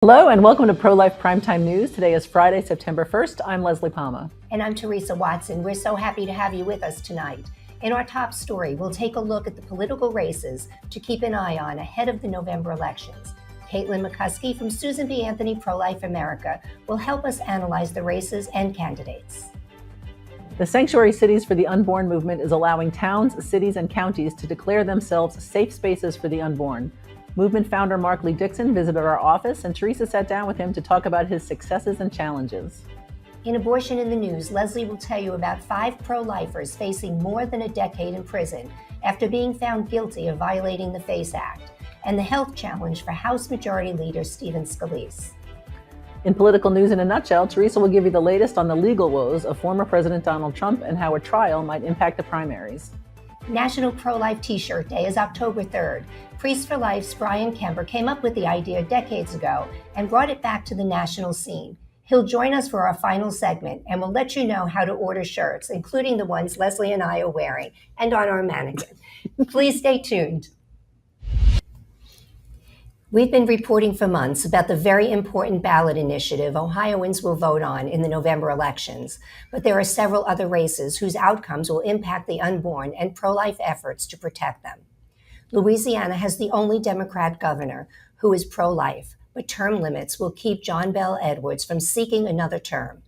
Hello and welcome to Pro-Life Primetime News. Today is Friday, September 1st. I'm Leslie Palma. And I'm Teresa Watson. We're so happy to have you with us tonight. In our top story, we'll take a look at the political races to keep an eye on ahead of the November elections. Caitlin McCuskey from Susan B. Anthony Pro-Life America will help us analyze the races and candidates. The Sanctuary Cities for the Unborn movement is allowing towns, cities, and counties to declare themselves safe spaces for the unborn. Movement founder Mark Lee Dixon visited our office, and Teresa sat down with him to talk about his successes and challenges. In Abortion in the News, Leslie will tell you about 5 pro-lifers facing more than a decade in prison after being found guilty of violating the FACE Act, and the health challenge for House Majority Leader Stephen Scalise. In political news in a nutshell, Teresa will give you the latest on the legal woes of former President Donald Trump and how a trial might impact the primaries. National Pro-Life T-shirt Day is October 3rd. Priests for Life's Brian Kemper came up with the idea decades ago and brought it back to the national scene. He'll join us for our final segment, and we'll let you know how to order shirts, including the ones Leslie and I are wearing, and on our mannequin. Please stay tuned. We've been reporting for months about the very important ballot initiative Ohioans will vote on in the November elections, but there are several other races whose outcomes will impact the unborn and pro-life efforts to protect them. Louisiana has the only Democrat governor who is pro-life, but term limits will keep John Bel Edwards from seeking another term.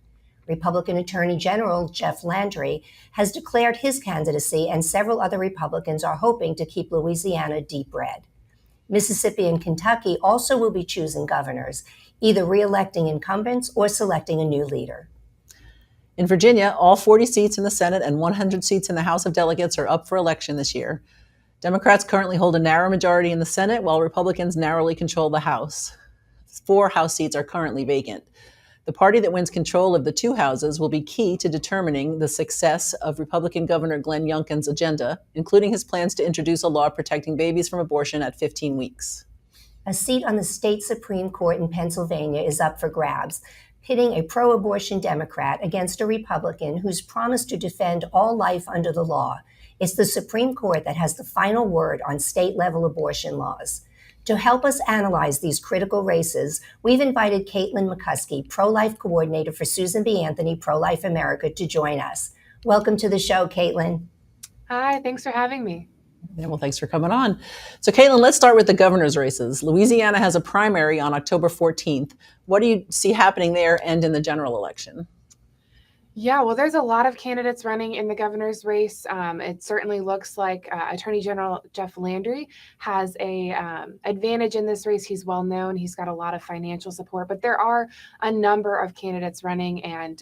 Republican Attorney General Jeff Landry has declared his candidacy, and several other Republicans are hoping to keep Louisiana deep red. Mississippi and Kentucky also will be choosing governors, either re-electing incumbents or selecting a new leader. In Virginia, all 40 seats in the Senate and 100 seats in the House of Delegates are up for election this year. Democrats currently hold a narrow majority in the Senate, while Republicans narrowly control the House. 4 House seats are currently vacant. The party that wins control of the 2 houses will be key to determining the success of Republican Governor Glenn Youngkin's agenda, including his plans to introduce a law protecting babies from abortion at 15 weeks. A seat on the state Supreme Court in Pennsylvania is up for grabs, pitting a pro-abortion Democrat against a Republican who's promised to defend all life under the law. It's the Supreme Court that has the final word on state-level abortion laws. To help us analyze these critical races, we've invited Caitlin McCuskey, pro-life coordinator for Susan B. Anthony Pro-Life America, to join us. Welcome to the show, Caitlin. Hi, thanks for having me. Yeah, well, thanks for coming on. So, Caitlin, let's start with the governor's races. Louisiana has a primary on October 14th. What do you see happening there and in the general election? Yeah, well, there's a lot of candidates running in the governor's race. It certainly looks like Attorney General Jeff Landry has a advantage in this race. He's well known. He's got a lot of financial support, but there are a number of candidates running, and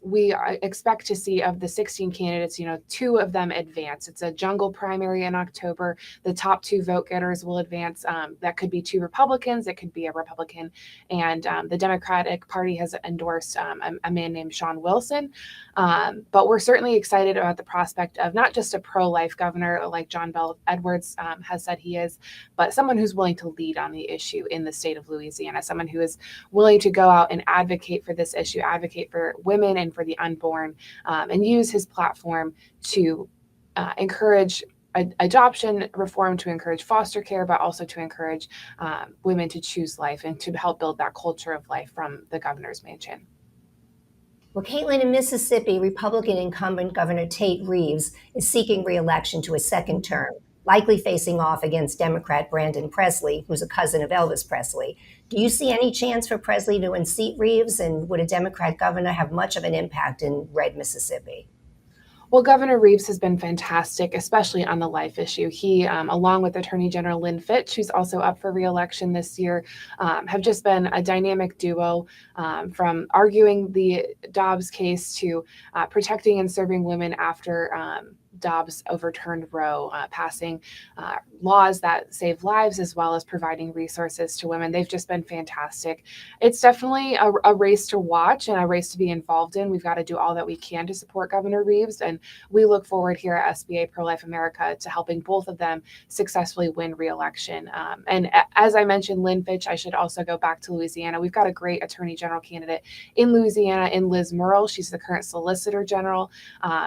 we expect to see, of the 16 candidates, 2 of them advance. It's a jungle primary in October. The top 2 vote getters will advance. That could be 2 Republicans. It could be a Republican. And the Democratic Party has endorsed a man named Sean Wilson. But we're certainly excited about the prospect of not just a pro-life governor like John Bel Edwards has said he is, but someone who's willing to lead on the issue in the state of Louisiana, someone who is willing to go out and advocate for this issue, advocate for women and for the unborn, and use his platform to encourage adoption reform, to encourage foster care, but also to encourage women to choose life and to help build that culture of life from the governor's mansion. Well, Caitlin, in Mississippi, Republican incumbent Governor Tate Reeves is seeking re-election to a second term, likely facing off against Democrat Brandon Presley, who's a cousin of Elvis Presley. Do you see any chance for Presley to unseat Reeves, and would a Democrat governor have much of an impact in red Mississippi? Well, Governor Reeves has been fantastic, especially on the life issue. He, along with Attorney General Lynn Fitch, who's also up for re-election this year, have just been a dynamic duo, from arguing the Dobbs case to protecting and serving women after Dobbs overturned Roe, passing laws that save lives as well as providing resources to women. They've just been fantastic. It's definitely a race to watch and a race to be involved in. We've got to do all that we can to support Governor Reeves, and we look forward here at SBA Pro-Life America to helping both of them successfully win re-election. And as I mentioned, Lynn Fitch, I should also go back to Louisiana. We've got a great Attorney General candidate in Louisiana in Liz Murrill. She's the current Solicitor General.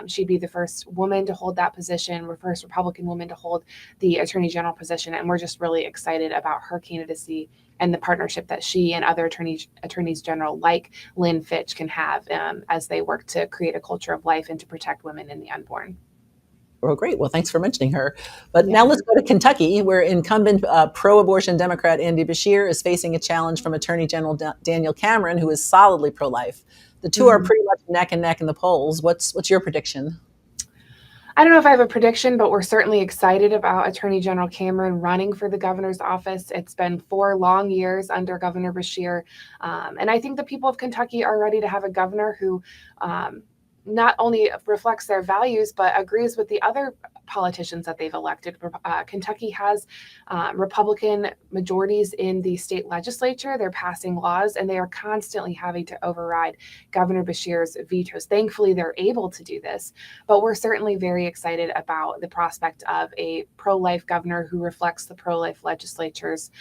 She'd be the first woman to hold that position, the first Republican woman to hold the Attorney General position, and we're just really excited about her candidacy the partnership that she and other attorneys general like Lynn Fitch can have as they work to create a culture of life and to protect women in the unborn. Well, great. Well, thanks for mentioning her. But Yeah. now let's go to Kentucky, where incumbent pro-abortion Democrat Andy Beshear is facing a challenge from Attorney General Daniel Cameron, who is solidly pro-life. The two are pretty much neck and neck in the polls. What's your prediction? I don't know if I have a prediction, but we're certainly excited about Attorney General Cameron running for the governor's office. It's been 4 long years under Governor Beshear. And I think the people of Kentucky are ready to have a governor who not only reflects their values, but agrees with the other politicians that they've elected. Kentucky has Republican majorities in the state legislature. They're passing laws, and they are constantly having to override Governor Beshear's vetoes. Thankfully, they're able to do this, but we're certainly very excited about the prospect of a pro-life governor who reflects the pro-life legislature's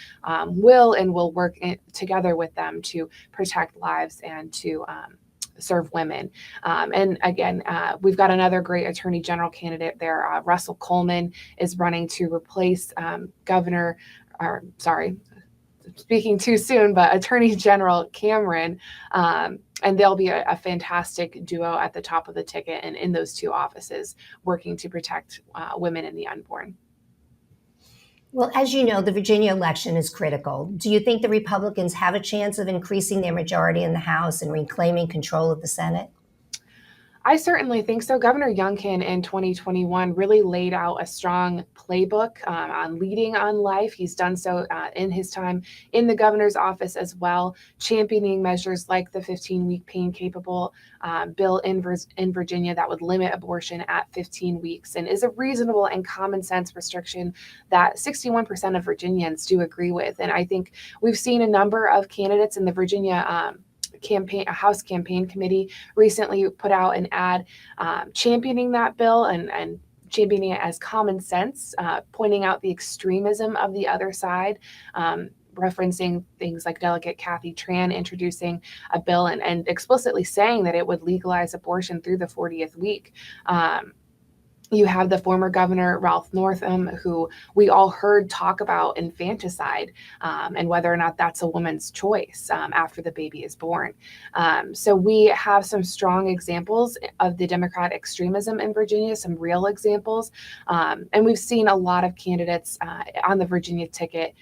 will and will work together with them to protect lives and to serve women. And again, we've got another great attorney general candidate there. Russell Coleman is running to replace speaking too soon, but Attorney General Cameron. And they'll be a fantastic duo at the top of the ticket and in those two offices working to protect women and the unborn. Well, as you know, the Virginia election is critical. Do you think the Republicans have a chance of increasing their majority in the House and reclaiming control of the Senate? I certainly think so. Governor Youngkin in 2021 really laid out a strong playbook on leading on life. He's done so in his time in the governor's office as well, championing measures like the 15-week pain-capable bill in Virginia that would limit abortion at 15 weeks and is a reasonable and common sense restriction that 61% of Virginians do agree with. And I think we've seen a number of candidates in the Virginia House campaign committee recently put out an ad championing that bill and championing it as common sense, pointing out the extremism of the other side, referencing things like Delegate Kathy Tran introducing a bill and explicitly saying that it would legalize abortion through the 40th week. You have the former governor, Ralph Northam, who we all heard talk about infanticide and whether or not that's a woman's choice after the baby is born. So we have some strong examples of the Democrat extremism in Virginia, some real examples. And we've seen a lot of candidates on the Virginia ticket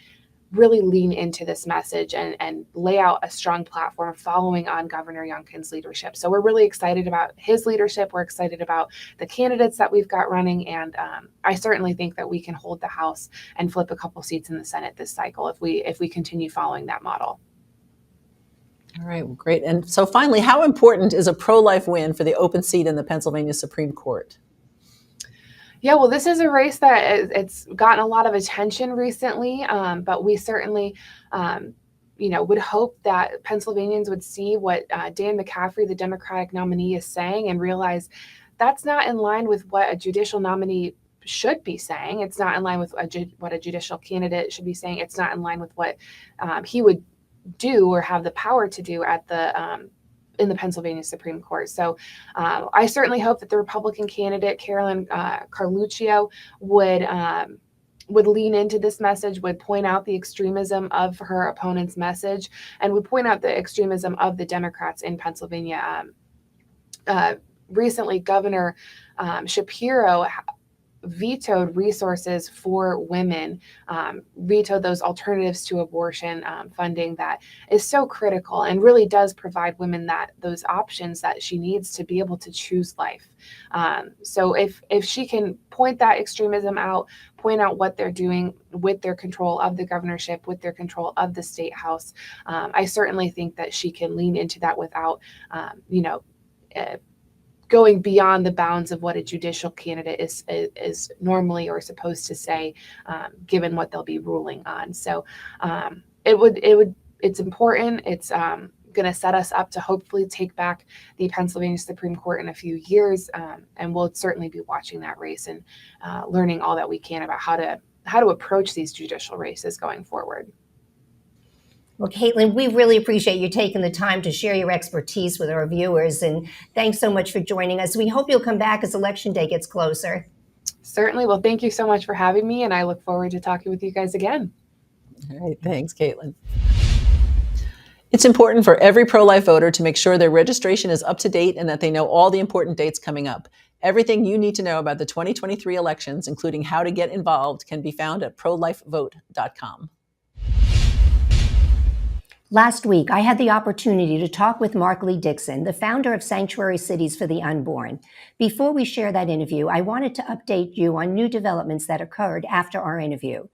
really lean into this message and lay out a strong platform following on Governor Youngkin's leadership. So we're really excited about his leadership. We're excited about the candidates that we've got running. And I certainly think that we can hold the House and flip a couple seats in the Senate this cycle if we continue following that model. All right, well, great. And so finally, how important is a pro-life win for the open seat in the Pennsylvania Supreme Court? Yeah, well, this is a race that it's gotten a lot of attention recently, but we certainly, would hope that Pennsylvanians would see what Dan McCaffrey, the Democratic nominee, is saying and realize that's not in line with what a judicial nominee should be saying. It's not in line with what a judicial candidate should be saying. It's not in line with what he would do or have the power to do at the in the Pennsylvania Supreme Court. So I certainly hope that the Republican candidate, Carolyn Carluccio, would lean into this message, would point out the extremism of her opponent's message, and would point out the extremism of the Democrats in Pennsylvania. Recently, Governor Shapiro vetoed resources for women, vetoed those alternatives to abortion funding that is so critical and really does provide women those options that she needs to be able to choose life. So if she can point that extremism out, point out what they're doing with their control of the governorship, with their control of the state house, I certainly think that she can lean into that without, going beyond the bounds of what a judicial candidate is normally or supposed to say, given what they'll be ruling on. So it's important. It's going to set us up to hopefully take back the Pennsylvania Supreme Court in a few years, and we'll certainly be watching that race and learning all that we can about how to approach these judicial races going forward. Well, Caitlin, we really appreciate you taking the time to share your expertise with our viewers, and thanks so much for joining us. We hope you'll come back as Election Day gets closer. Certainly. Well, thank you so much for having me, and I look forward to talking with you guys again. All right. Thanks, Caitlin. It's important for every pro-life voter to make sure their registration is up to date and that they know all the important dates coming up. Everything you need to know about the 2023 elections, including how to get involved, can be found at prolifevote.com. Last week, I had the opportunity to talk with Mark Lee Dixon, the founder of Sanctuary Cities for the Unborn. Before we share that interview, I wanted to update you on new developments that occurred after our interview.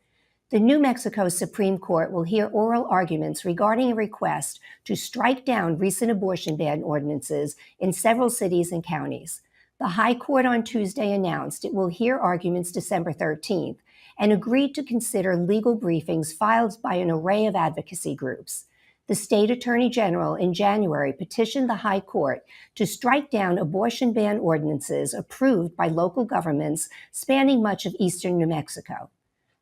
The New Mexico Supreme Court will hear oral arguments regarding a request to strike down recent abortion ban ordinances in several cities and counties. The High Court on Tuesday announced it will hear arguments December 13th and agreed to consider legal briefings filed by an array of advocacy groups. The state attorney general in January petitioned the High Court to strike down abortion ban ordinances approved by local governments spanning much of eastern New Mexico.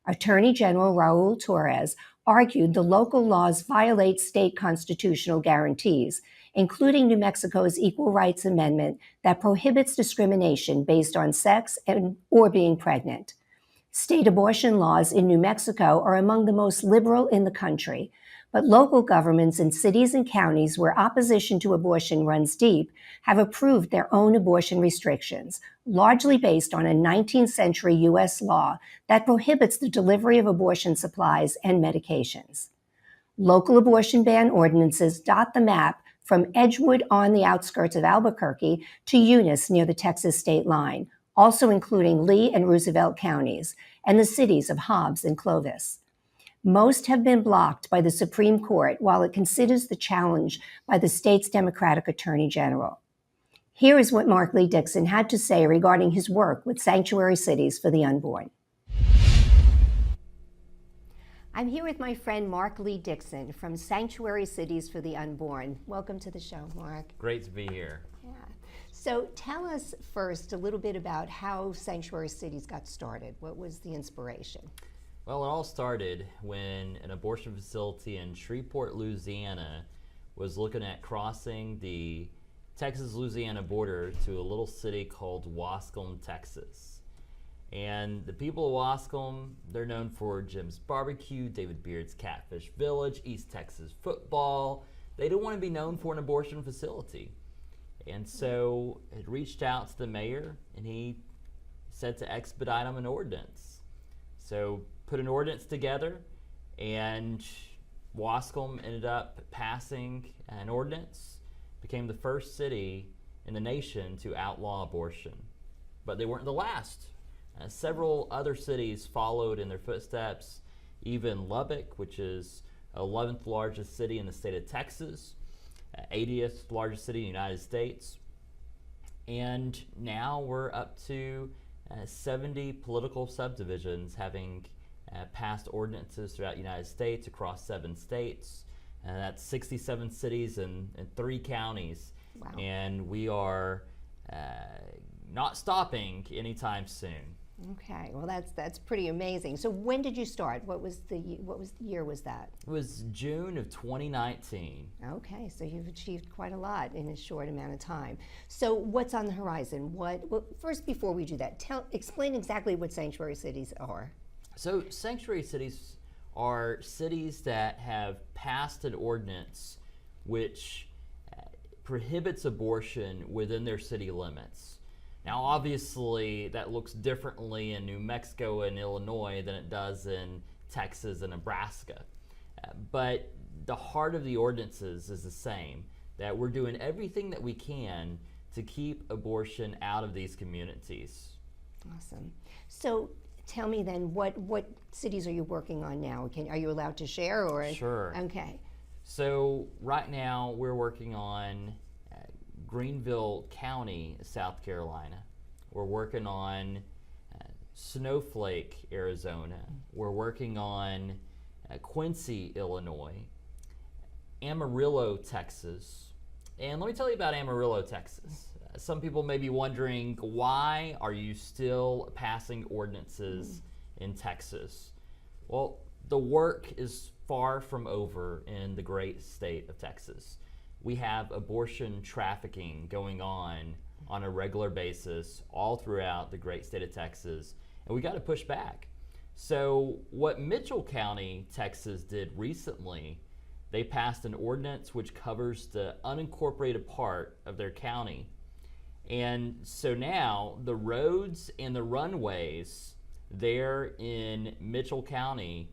Attorney General Raul Torres argued the local laws violate state constitutional guarantees, including New Mexico's Equal Rights Amendment that prohibits discrimination based on sex or being pregnant. State abortion laws in New Mexico are among the most liberal in the country, but local governments in cities and counties where opposition to abortion runs deep have approved their own abortion restrictions, largely based on a 19th century U.S. law that prohibits the delivery of abortion supplies and medications. Local abortion ban ordinances dot the map from Edgewood on the outskirts of Albuquerque to Eunice near the Texas state line, also including Lee and Roosevelt counties, and the cities of Hobbs and Clovis. Most have been blocked by the Supreme Court while it considers the challenge by the state's Democratic Attorney General. Here is what Mark Lee Dixon had to say regarding his work with Sanctuary Cities for the Unborn. I'm here with my friend Mark Lee Dixon from Sanctuary Cities for the Unborn. Welcome to the show, Mark. Great to be here. Yeah. So tell us first a little bit about how Sanctuary Cities got started. What was the inspiration? Well, it all started when an abortion facility in Shreveport, Louisiana was looking at crossing the Texas-Louisiana border to a little city called Wascom, Texas. And the people of Wascom, they're known for Jim's Barbecue, David Beard's Catfish Village, East Texas football. They don't want to be known for an abortion facility. And so it reached out to the mayor, and he said to expedite them an ordinance. So put an ordinance together, and Wascom ended up passing an ordinance, became the first city in the nation to outlaw abortion. But they weren't the last. Several other cities followed in their footsteps, even Lubbock, which is 11th largest city in the state of Texas, 80th largest city in the United States. And now we're up to 70 political subdivisions having passed ordinances throughout the United States across 7 states. That's 67 cities and 3 counties. Wow. And we are not stopping anytime soon. Okay, well that's pretty amazing. So when did you start? What year was that? It was June of 2019. Okay, so you've achieved quite a lot in a short amount of time. So what's on the horizon? First, before we do that, explain exactly what sanctuary cities are. So sanctuary cities are cities that have passed an ordinance which prohibits abortion within their city limits. Now, obviously, that looks differently in New Mexico and Illinois than it does in Texas and Nebraska. But the heart of the ordinances is the same, that we're doing everything that we can to keep abortion out of these communities. Awesome. So tell me then, what cities are you working on now? Are you allowed to share? Or? Sure. Okay. So right now, we're working on Greenville County, South Carolina. We're working on Snowflake, Arizona. We're working on Quincy, Illinois, Amarillo, Texas. And let me tell you about Amarillo, Texas. Some people may be wondering, why are you still passing ordinances in Texas? Well, the work is far from over in the great state of Texas. We have abortion trafficking going on a regular basis all throughout the great state of Texas, and we got to push back. So what Mitchell County, Texas did recently, they passed an ordinance which covers the unincorporated part of their county. And so now the roads and the runways there in Mitchell County,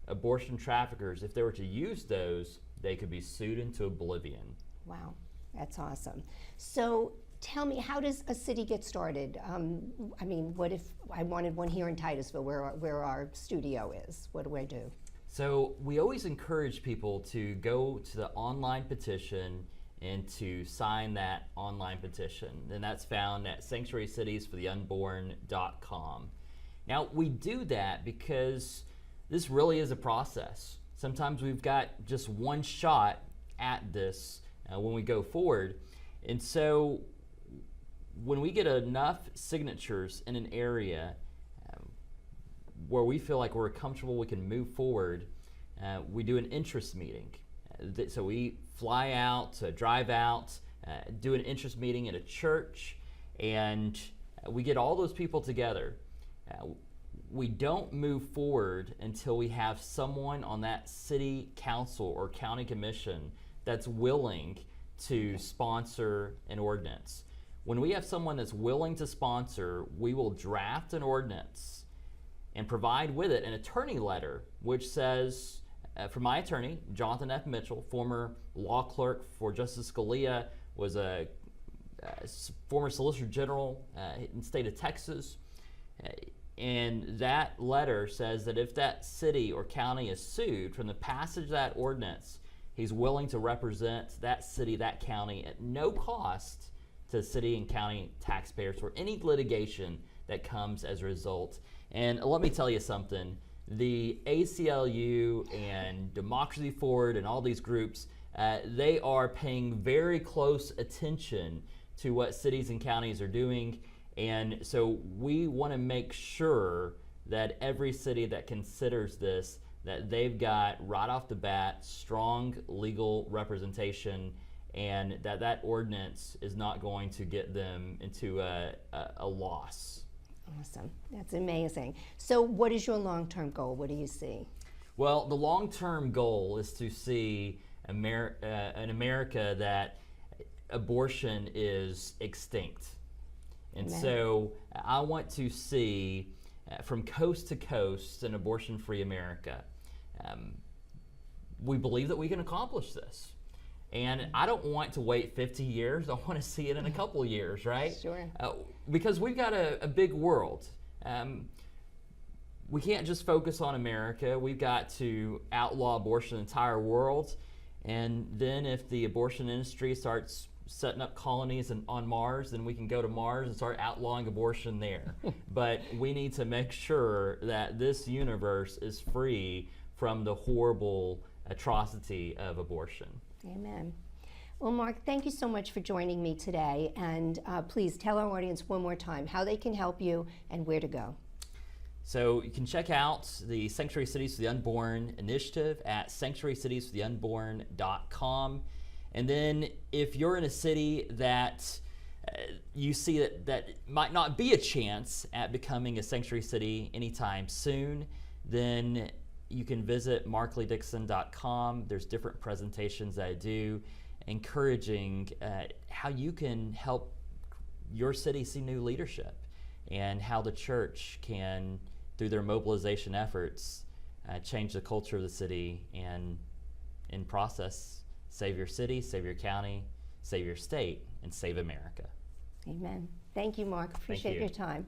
abortion traffickers, if they were to use those, they could be sued into oblivion. Wow, that's awesome. So tell me, how does a city get started? I mean, what if I wanted one here in Titusville, where our studio is? What do I do? So we always encourage people to go to the online petition and to sign that online petition. And that's found at sanctuarycitiesfortheunborn.com. Now, we do that because this really is a process. Sometimes we've got just one shot at this when we go forward. And so when we get enough signatures in an area where we feel like we're comfortable, we can move forward, we do an interest meeting. So we fly out, drive out, do an interest meeting at a church, and we get all those people together. We don't move forward until we have someone on that city council or county commission that's willing to sponsor an ordinance. When we have someone that's willing to sponsor, we will draft an ordinance and provide with it an attorney letter which says, from my attorney, Jonathan F. Mitchell, former law clerk for Justice Scalia, was a former Solicitor General in the state of Texas. And that letter says that if that city or county is sued from the passage of that ordinance, he's willing to represent that city, that county at no cost to city and county taxpayers for any litigation that comes as a result. And let me tell you something, the ACLU and Democracy Forward and all these groups, they are paying very close attention to what cities and counties are doing. And so we want to make sure that every city that considers this, that they've got right off the bat strong legal representation, and that ordinance is not going to get them into a loss. Awesome. That's amazing. So what is your long-term goal? What do you see? Well, the long-term goal is to see an America that abortion is extinct. And Amen. So I want to see from coast to coast an abortion-free America. We believe that we can accomplish this. And I don't want to wait 50 years. I want to see it in a couple of years, right? Sure. Because we've got a big world. We can't just focus on America. We've got to outlaw abortion in the entire world. And then if the abortion industry starts setting up colonies on Mars, then we can go to Mars and start outlawing abortion there. But we need to make sure that this universe is free from the horrible atrocity of abortion. Amen. Well, Mark, thank you so much for joining me today. And please tell our audience one more time how they can help you and where to go. So you can check out the Sanctuary Cities for the Unborn initiative at sanctuarycitiesfortheunborn.com. And then if you're in a city that you see that might not be a chance at becoming a sanctuary city anytime soon, then you can visit markleydixon.com. There's different presentations that I do encouraging how you can help your city see new leadership and how the church can, through their mobilization efforts, change the culture of the city and in process save your city, save your county, save your state, and save America. Amen. Thank you, Mark. Appreciate your time.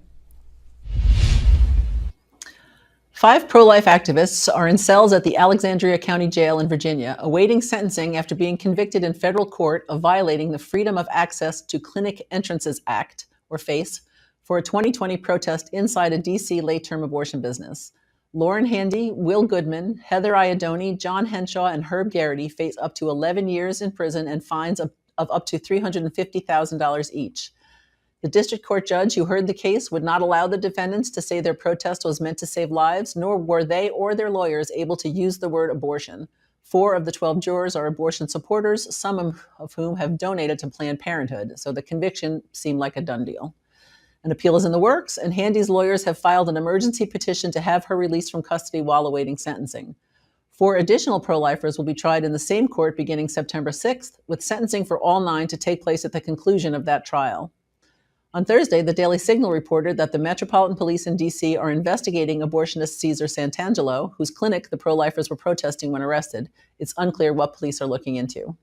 5 pro-life activists are in cells at the Alexandria County Jail in Virginia, awaiting sentencing after being convicted in federal court of violating the Freedom of Access to Clinic Entrances Act, or FACE, for a 2020 protest inside a D.C. late-term abortion business. Lauren Handy, Will Goodman, Heather Iadoni, John Henshaw, and Herb Garrity face up to 11 years in prison and fines of up to $350,000 each. The district court judge who heard the case would not allow the defendants to say their protest was meant to save lives, nor were they or their lawyers able to use the word abortion. 4 of the 12 jurors are abortion supporters, some of whom have donated to Planned Parenthood, so the conviction seemed like a done deal. An appeal is in the works, and Handy's lawyers have filed an emergency petition to have her released from custody while awaiting sentencing. 4 additional pro-lifers will be tried in the same court beginning September 6th, with sentencing for all 9 to take place at the conclusion of that trial. On Thursday, the Daily Signal reported that the Metropolitan Police in D.C. are investigating abortionist Cesar Santangelo, whose clinic the pro-lifers were protesting when arrested. It's unclear what police are looking into.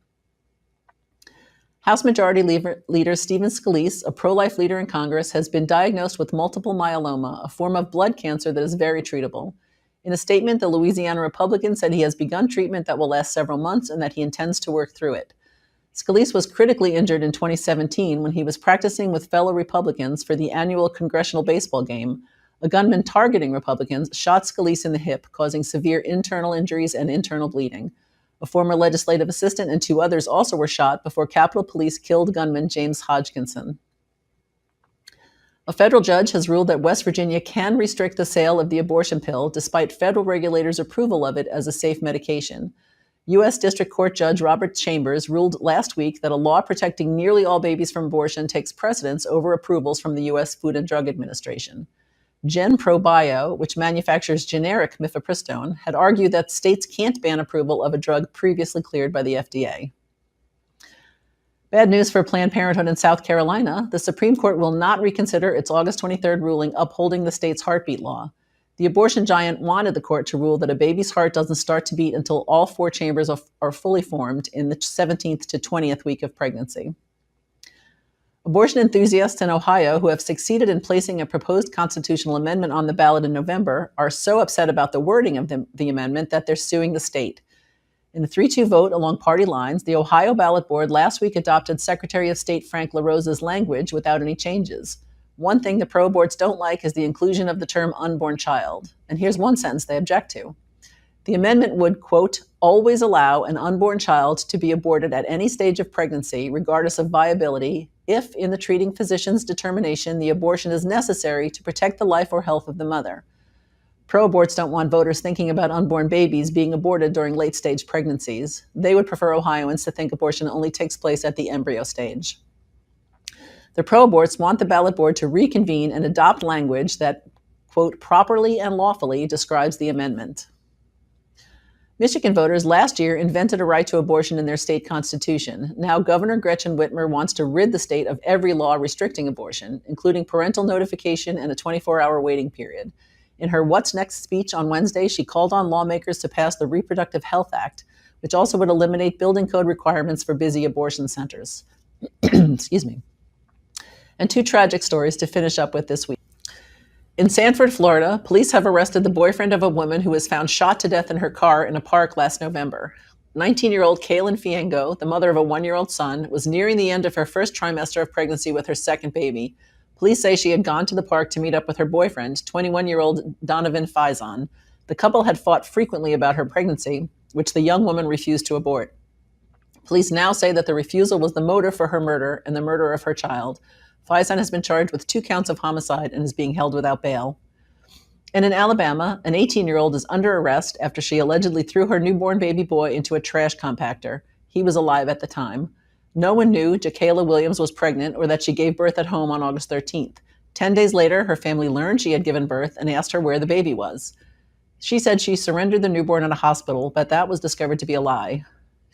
House Majority Leader Stephen Scalise, a pro-life leader in Congress, has been diagnosed with multiple myeloma, a form of blood cancer that is very treatable. In a statement, the Louisiana Republican said he has begun treatment that will last several months and that he intends to work through it. Scalise was critically injured in 2017 when he was practicing with fellow Republicans for the annual congressional baseball game. A gunman targeting Republicans shot Scalise in the hip, causing severe internal injuries and internal bleeding. A former legislative assistant and 2 others also were shot before Capitol Police killed gunman James Hodgkinson. A federal judge has ruled that West Virginia can restrict the sale of the abortion pill despite federal regulators' approval of it as a safe medication. U.S. District Court Judge Robert Chambers ruled last week that a law protecting nearly all babies from abortion takes precedence over approvals from the U.S. Food and Drug Administration. GenProBio, which manufactures generic mifepristone, had argued that states can't ban approval of a drug previously cleared by the FDA. Bad news for Planned Parenthood in South Carolina. The Supreme Court will not reconsider its August 23rd ruling upholding the state's heartbeat law. The abortion giant wanted the court to rule that a baby's heart doesn't start to beat until all 4 chambers are fully formed in the 17th to 20th week of pregnancy. Abortion enthusiasts in Ohio who have succeeded in placing a proposed constitutional amendment on the ballot in November are so upset about the wording of the amendment that they're suing the state. In a 3-2 vote along party lines, the Ohio Ballot Board last week adopted Secretary of State Frank LaRosa's language without any changes. One thing the pro-aborts don't like is the inclusion of the term unborn child. And here's one sentence they object to. The amendment would, quote, always allow an unborn child to be aborted at any stage of pregnancy, regardless of viability, if, in the treating physician's determination, the abortion is necessary to protect the life or health of the mother. Pro-aborts don't want voters thinking about unborn babies being aborted during late-stage pregnancies. They would prefer Ohioans to think abortion only takes place at the embryo stage. The pro-aborts want the ballot board to reconvene and adopt language that, quote, properly and lawfully describes the amendment. Michigan voters last year invented a right to abortion in their state constitution. Now Governor Gretchen Whitmer wants to rid the state of every law restricting abortion, including parental notification and a 24-hour waiting period. In her What's Next speech on Wednesday, she called on lawmakers to pass the Reproductive Health Act, which also would eliminate building code requirements for busy abortion centers. Excuse me. And 2 tragic stories to finish up with this week. In Sanford, Florida, police have arrested the boyfriend of a woman who was found shot to death in her car in a park last November. 19-year-old Kaylin Fiengo, the mother of a 1-year-old son, was nearing the end of her first trimester of pregnancy with her second baby. Police say she had gone to the park to meet up with her boyfriend, 21-year-old Donovan Faison. The couple had fought frequently about her pregnancy, which the young woman refused to abort. Police now say that the refusal was the motive for her murder and the murder of her child. Faison has been charged with 2 counts of homicide and is being held without bail. And in Alabama, an 18-year-old is under arrest after she allegedly threw her newborn baby boy into a trash compactor. He was alive at the time. No one knew Jakayla Williams was pregnant or that she gave birth at home on August 13th. 10 days later, her family learned she had given birth and asked her where the baby was. She said she surrendered the newborn in a hospital, but that was discovered to be a lie.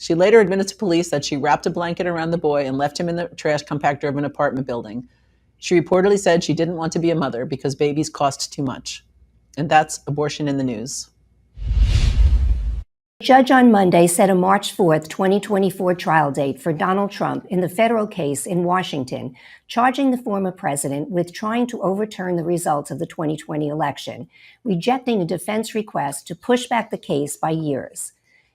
She later admitted to police that she wrapped a blanket around the boy and left him in the trash compactor of an apartment building. She reportedly said she didn't want to be a mother because babies cost too much. And that's abortion in the news. A judge on Monday set a March 4th, 2024 trial date for Donald Trump in the federal case in Washington, charging the former president with trying to overturn the results of the 2020 election, rejecting a defense request to push back the case by years.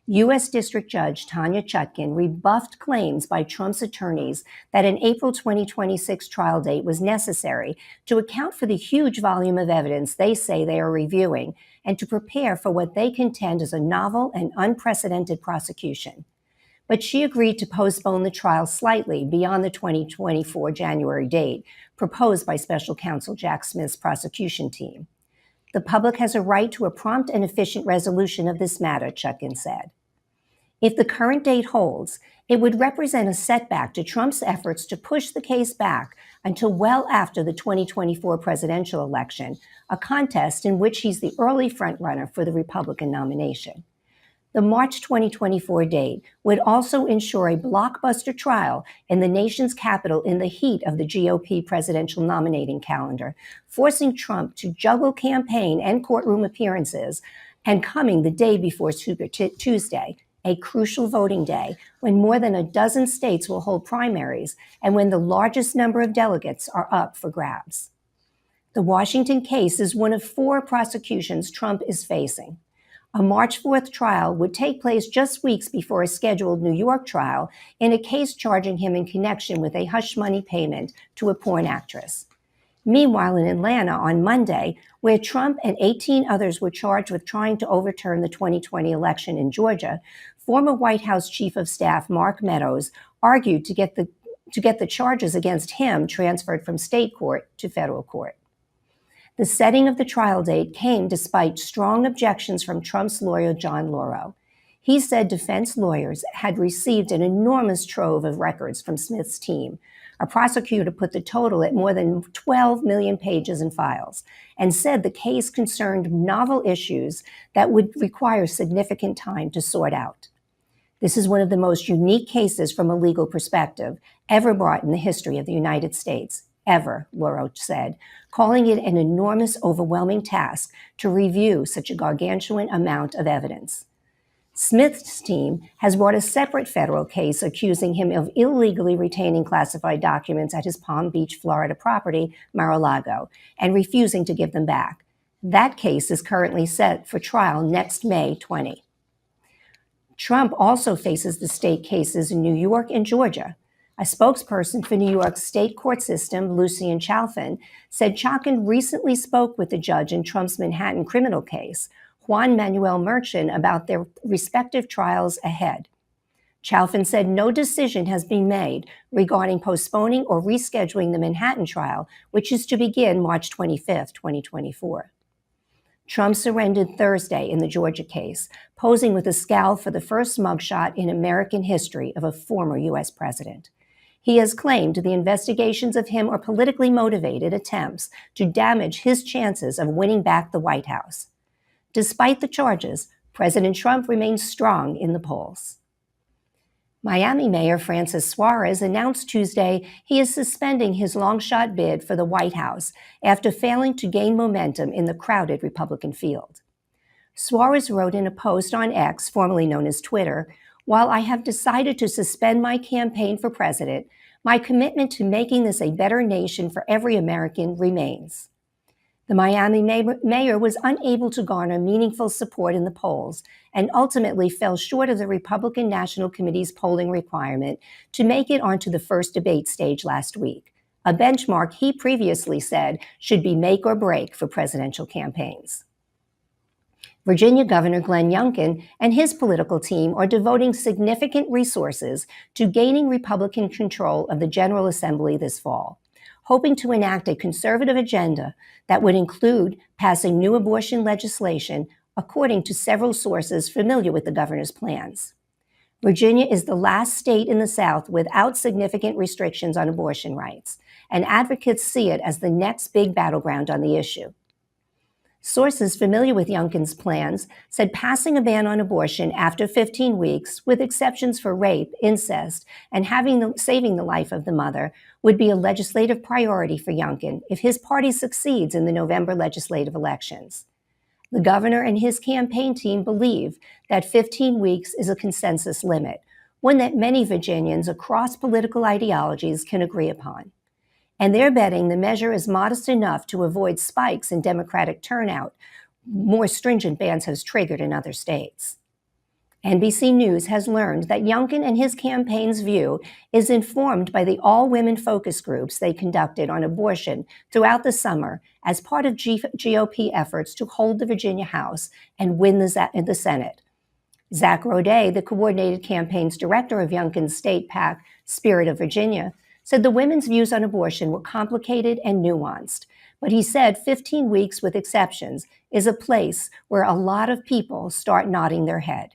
U.S. District Judge Tanya Chutkan rebuffed claims by Trump's attorneys that an April 2026 trial date was necessary to account for the huge volume of evidence they say they are reviewing and to prepare for what they contend is a novel and unprecedented prosecution. But she agreed to postpone the trial slightly beyond the 2024 January date proposed by special counsel Jack Smith's prosecution team. The public has a right to a prompt and efficient resolution of this matter, Chutkan said. If the current date holds, it would represent a setback to Trump's efforts to push the case back until well after the 2024 presidential election, a contest in which he's the early frontrunner for the Republican nomination. The March 2024 date would also ensure a blockbuster trial in the nation's capital in the heat of the GOP presidential nominating calendar, forcing Trump to juggle campaign and courtroom appearances, and coming the day before Super Tuesday, a crucial voting day when more than a dozen states will hold primaries and when the largest number of delegates are up for grabs. The Washington case is one of 4 prosecutions Trump is facing. A March 4th trial would take place just weeks before a scheduled New York trial in a case charging him in connection with a hush money payment to a porn actress. Meanwhile, in Atlanta on Monday, where Trump and 18 others were charged with trying to overturn the 2020 election in Georgia, former White House Chief of Staff Mark Meadows argued to get the charges against him transferred from state court to federal court. The setting of the trial date came despite strong objections from Trump's lawyer, John Lauro. He said defense lawyers had received an enormous trove of records from Smith's team. A prosecutor put the total at more than 12 million pages in files and said the case concerned novel issues that would require significant time to sort out. This is one of the most unique cases from a legal perspective ever brought in the history of the United States. Ever, Lauro said, calling it an enormous, overwhelming task to review such a gargantuan amount of evidence. Smith's team has brought a separate federal case accusing him of illegally retaining classified documents at his Palm Beach, Florida property, Mar-a-Lago, and refusing to give them back. That case is currently set for trial next May 20. Trump also faces the state cases in New York and Georgia. A spokesperson for New York's state court system, Lucien Chalfin, said Chalfin recently spoke with the judge in Trump's Manhattan criminal case, Juan Manuel Merchan, about their respective trials ahead. Chalfin said no decision has been made regarding postponing or rescheduling the Manhattan trial, which is to begin March 25, 2024. Trump surrendered Thursday in the Georgia case, posing with a scowl for the first mugshot in American history of a former U.S. president. He has claimed the investigations of him are politically motivated attempts to damage his chances of winning back the White House. Despite the charges, President Trump remains strong in the polls. Miami Mayor Francis Suarez announced Tuesday he is suspending his long-shot bid for the White House after failing to gain momentum in the crowded Republican field. Suarez wrote in a post on X, formerly known as Twitter, "While I have decided to suspend my campaign for president, my commitment to making this a better nation for every American remains." The Miami mayor was unable to garner meaningful support in the polls and ultimately fell short of the Republican National Committee's polling requirement to make it onto the first debate stage last week, a benchmark he previously said should be make or break for presidential campaigns. Virginia Governor Glenn Youngkin and his political team are devoting significant resources to gaining Republican control of the General Assembly this fall, hoping to enact a conservative agenda that would include passing new abortion legislation, according to several sources familiar with the governor's plans. Virginia is the last state in the South without significant restrictions on abortion rights, and advocates see it as the next big battleground on the issue. Sources familiar with Youngkin's plans said passing a ban on abortion after 15 weeks, with exceptions for rape, incest, and saving the life of the mother, would be a legislative priority for Youngkin if his party succeeds in the November legislative elections. The governor and his campaign team believe that 15 weeks is a consensus limit, one that many Virginians across political ideologies can agree upon. And they're betting the measure is modest enough to avoid spikes in Democratic turnout more stringent bans have triggered in other states. NBC News has learned that Youngkin and his campaign's view is informed by the all-women focus groups they conducted on abortion throughout the summer as part of GOP efforts to hold the Virginia House and win the Senate. Zach Roday, the coordinated campaign's director of Youngkin's state PAC, Spirit of Virginia, said the women's views on abortion were complicated and nuanced, but he said 15 weeks with exceptions is a place where a lot of people start nodding their head.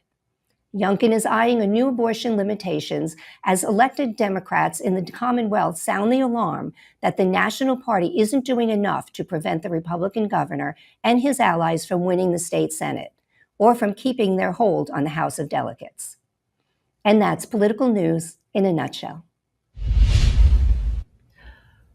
Youngkin is eyeing a new abortion limitations as elected Democrats in the Commonwealth sound the alarm that the National Party isn't doing enough to prevent the Republican governor and his allies from winning the state Senate. or from keeping their hold on the House of Delegates. And that's political news in a nutshell.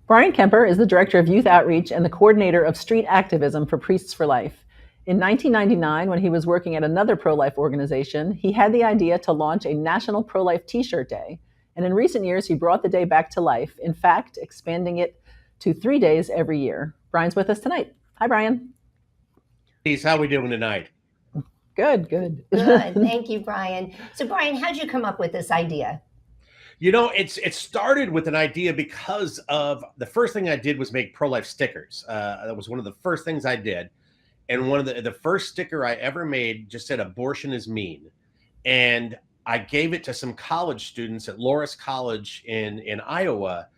Brian Kemper is the Director of Youth Outreach and the Coordinator of Street Activism for Priests for Life. In 1999, when he was working at another pro-life organization, he had the idea to launch a National Pro-Life T-shirt Day. And in recent years, he brought the day back to life, in fact, expanding it to 3 days every year. Brian's with us tonight. Hi, Brian. Peace. How are we doing tonight? Good, good. Good. Thank you, Brian. So, Brian, how'd you come up with this idea? You know, it started with an idea because of the first thing I did was make pro-life stickers. That was one of the first things I did. And one of the first sticker I ever made just said abortion is mean. And I gave it to some college students at Loras College in Iowa.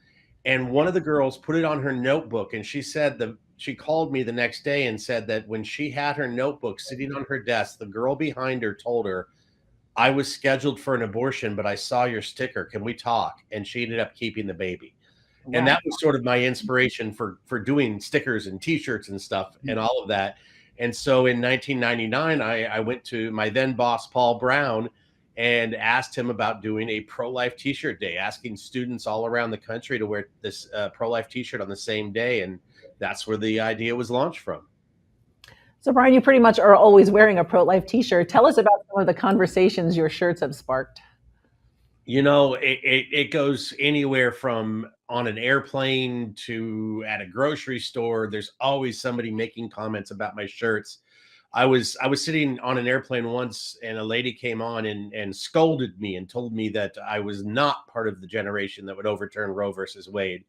And one of the girls put it on her notebook, and she said she called me the next day and said that when she had her notebook sitting on her desk, the girl behind her told her, "I was scheduled for an abortion, but I saw your sticker. Can we talk?" And she ended up keeping the baby. Wow. And that was sort of my inspiration for doing stickers and T-shirts and stuff and all of that. And so in 1999, I went to my then boss, Paul Brown, and asked him about doing a pro-life T-shirt day, asking students all around the country to wear this pro-life T-shirt on the same day. And that's where the idea was launched from. So, Brian, you pretty much are always wearing a pro-life T-shirt. Tell us about some of the conversations your shirts have sparked. You know, it goes anywhere from on an airplane to at a grocery store. There's always somebody making comments about my shirts. I was sitting on an airplane once, and a lady came on and scolded me and told me that I was not part of the generation that would overturn Roe versus Wade.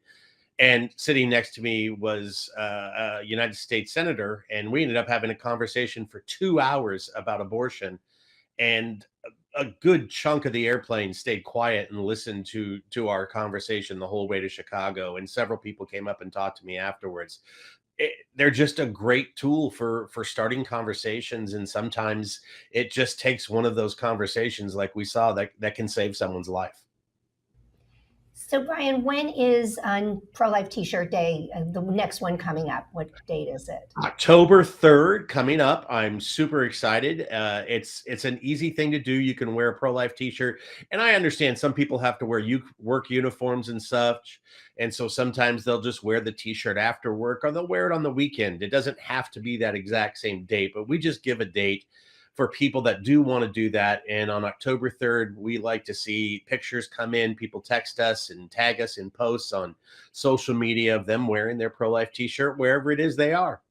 And sitting next to me was a United States senator, and we ended up having a conversation for 2 hours about abortion. And a good chunk of the airplane stayed quiet and listened to our conversation the whole way to Chicago. And several people came up and talked to me afterwards. They're just a great tool for starting conversations. And sometimes it just takes one of those conversations like we saw that can save someone's life. So, Brian, when is on Pro-Life T-shirt Day, the next one coming up? What date is it? October 3rd coming up. I'm super excited. It's an easy thing to do. You can wear a pro-life T-shirt. And I understand some people have to wear work uniforms and such. And so sometimes they'll just wear the T-shirt after work, or they'll wear it on the weekend. It doesn't have to be that exact same date, but we just give a date for people that do want to do that. And on October 3rd, we like to see pictures come in. People text us and tag us in posts on social media of them wearing their pro-life T-shirt wherever it is they are.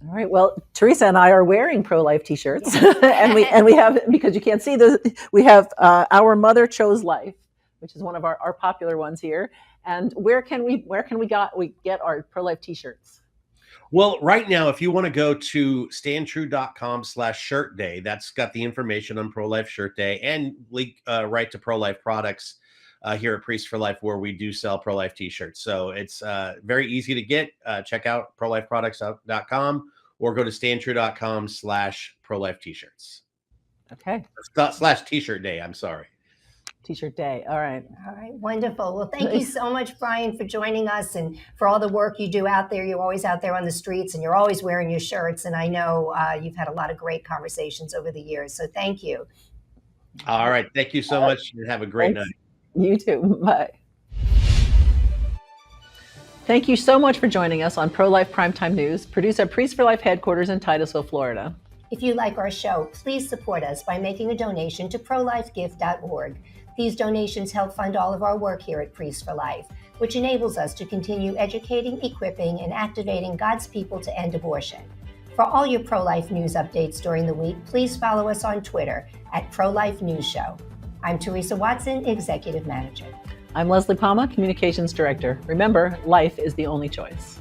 All right. Well, Teresa and I are wearing pro-life T-shirts, and we have, because you can't see this, we have Our Mother Chose Life, which is one of our popular ones here. And where can we get our pro-life T-shirts? Well, right now, if you want to go to standtrue.com/shirt day, that's got the information on Pro-Life Shirt Day, and link right to Pro-Life products here at Priests for Life, where we do sell pro-life T-shirts. So it's very easy to get. Check out prolifeproducts.com or go to standtrue.com/pro-life T-shirts. Okay. / T-shirt day. I'm sorry. T-shirt day. All right. All right. Wonderful. Well, thank you so much, Brian, for joining us and for all the work you do out there. You're always out there on the streets, and you're always wearing your shirts. And I know you've had a lot of great conversations over the years. So thank you. All right. Thank you so much, and have a great night. You too. Bye. Thank you so much for joining us on Pro-Life Primetime News, produced at Priests for Life headquarters in Titusville, Florida. If you like our show, please support us by making a donation to prolifegift.org. These donations help fund all of our work here at Priests for Life, which enables us to continue educating, equipping, and activating God's people to end abortion. For all your pro-life news updates during the week, please follow us on Twitter at Pro-Life News Show. I'm Teresa Watson, Executive Manager. I'm Leslie Palma, Communications Director. Remember, life is the only choice.